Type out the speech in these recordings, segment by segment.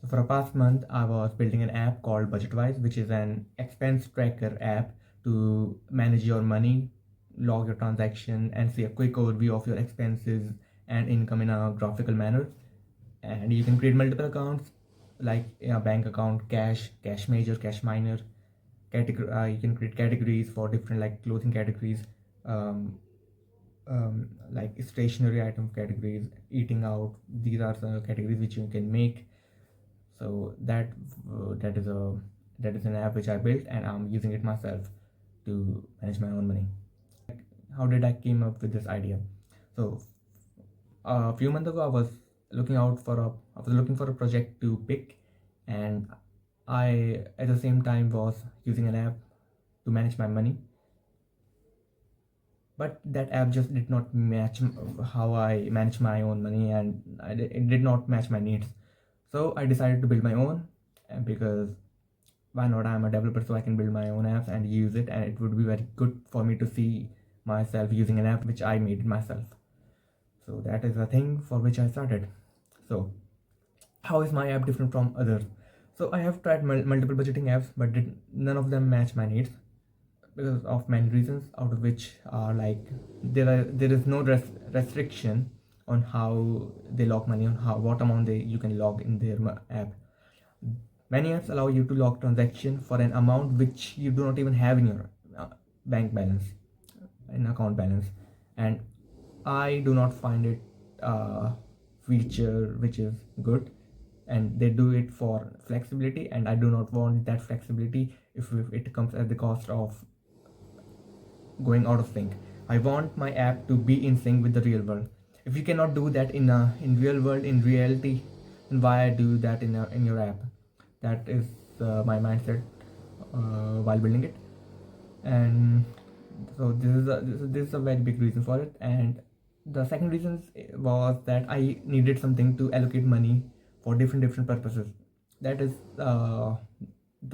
So for a past month, I was building an app called BudgetWise, which is an expense tracker app to manage your money, log your transaction, and see a quick overview of your expenses and income in a graphical manner. And you can create multiple accounts like a bank account, cash major, cash minor. You can create categories for different like clothing categories, um, like stationery item categories, eating out. These are the categories which you can make. So that is a that is an app which I built, and I'm using it myself to manage my own money. How did I came up with this idea? So a few months ago, I was looking for a project to pick, and I at the same time was using an app to manage my money, but that app just did not match how I manage my own money, and it did not match my needs. So I decided to build my own, because why not? I'm a developer, so I can build my own apps and use it, and it would be very good for me to see myself using an app which I made myself. So that is the thing for which I started. So how is my app different from others? So I have tried multiple budgeting apps, but none of them match my needs because of many reasons, out of which are like there is no restriction on how they log money, on how what amount you can log in their app. Many apps allow you to log transaction for an amount which you do not even have in your bank balance, in account balance, and I do not find it a feature which is good, and they do it for flexibility, and I do not want that flexibility if it comes at the cost of going out of sync. I want my app to be in sync with the real world. If you cannot do that in real world, in reality, then why do that in your app? That is my mindset while building it, and so this is a very big reason for it. And the second reason was that I needed something to allocate money for different purposes. That is the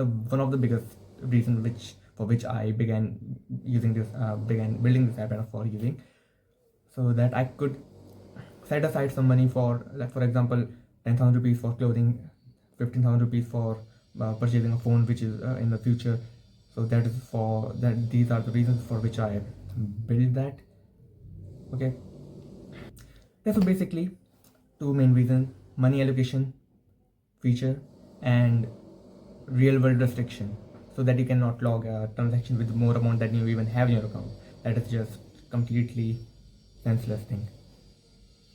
one of the biggest reasons which I began building this app and for using, so that I could set aside some money for, like for example, 10,000 rupees for clothing, 15,000 rupees for purchasing a phone which is in the future. So that is for that. These are the reasons for which I built that. Okay. Yeah, so basically, two main reasons: money allocation feature and real world restriction, so that you cannot log a transaction with more amount than you even have in your account. That is just completely senseless thing.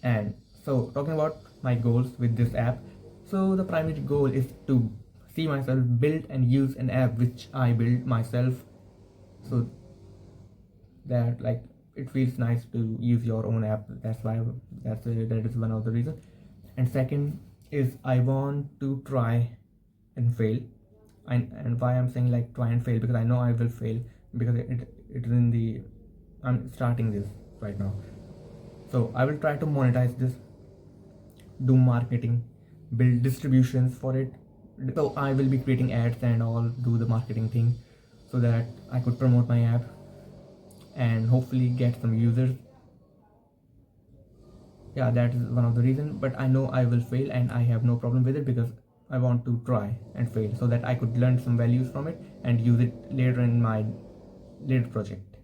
And so talking about my goals with this app, so the primary goal is to see myself build and use an app which I build myself, so that like it feels nice to use your own app. That's why that is one of the reasons. And second is I want to try and fail. And why I'm saying like try and fail, because I know I will fail, because it is in the I'm starting this right now. So I will try to monetize this, do marketing, build distributions for it. So I will be creating ads and all, do the marketing thing, so that I could promote my app and hopefully get some users. Yeah, that is one of the reasons, but I know I will fail, and I have no problem with it, because I want to try and fail so that I could learn some values from it and use it later in my later project.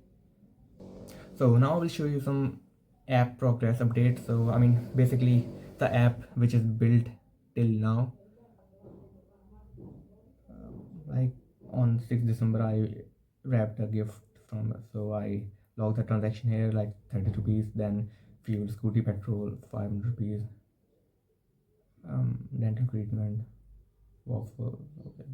So now I will show you some app progress updates. So I mean, basically the app which is built till now, like on 6th December I wrapped a gift from, so I logged the transaction here like 30 rupees, then fuel, scooty petrol 500 rupees, dental treatment, waffle. Okay.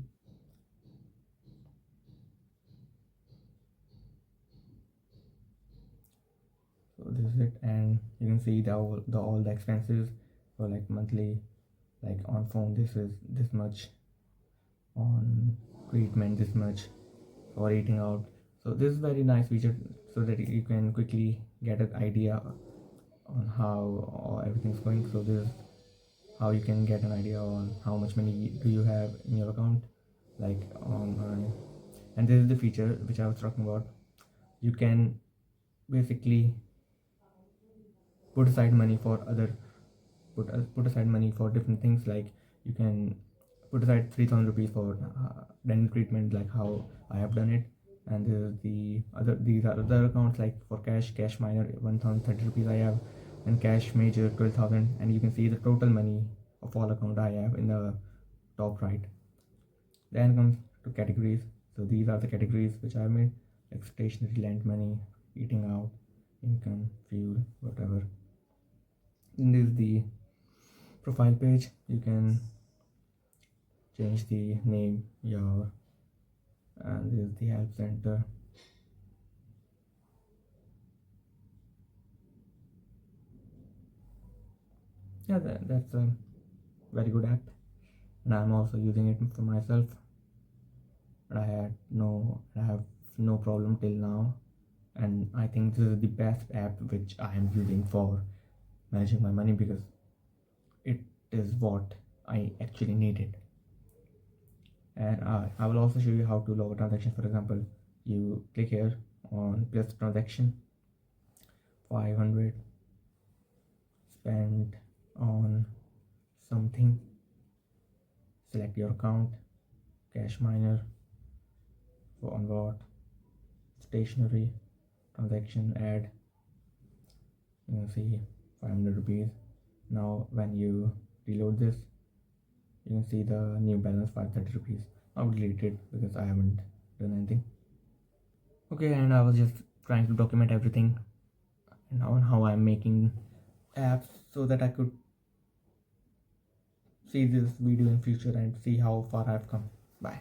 So this is it, and you can see all the expenses for like monthly, like on phone this is this much, on treatment this much, for eating out. So this is very nice feature, so that you can quickly get an idea on how everything's going. So this is how you can get an idea on how much money do you have in your account, like and this is the feature which I was talking about. You can basically put aside money for other put aside money for different things, like you can put aside 3000 rupees for dental treatment, like how I have done it. And this is these are other accounts, like for cash minor 1030 rupees I have, and cash major 12,000. And you can see the total money of all account I have in the top right. Then comes to categories. So these are the categories which I have made, like stationery, lent money, eating out, income, fuel, whatever. And this is the profile page. You can change the name, your, and this is the help center. Yeah, that's a very good app, and I'm also using it for myself. I have no problem till now, and I think this is the best app which I am using for managing my money, because it is what I actually needed. And I will also show you how to log a transaction. For example, you click here on plus transaction, 500 spent on something, select your account, cash minor, on what, stationery, transaction, add, you can see 500 rupees. Now when you reload this, you can see the new balance 530 rupees. I'll delete it because I haven't done anything. Okay, and I was just trying to document everything and on how I'm making apps, so that I could see this video in future and see how far I've come. Bye.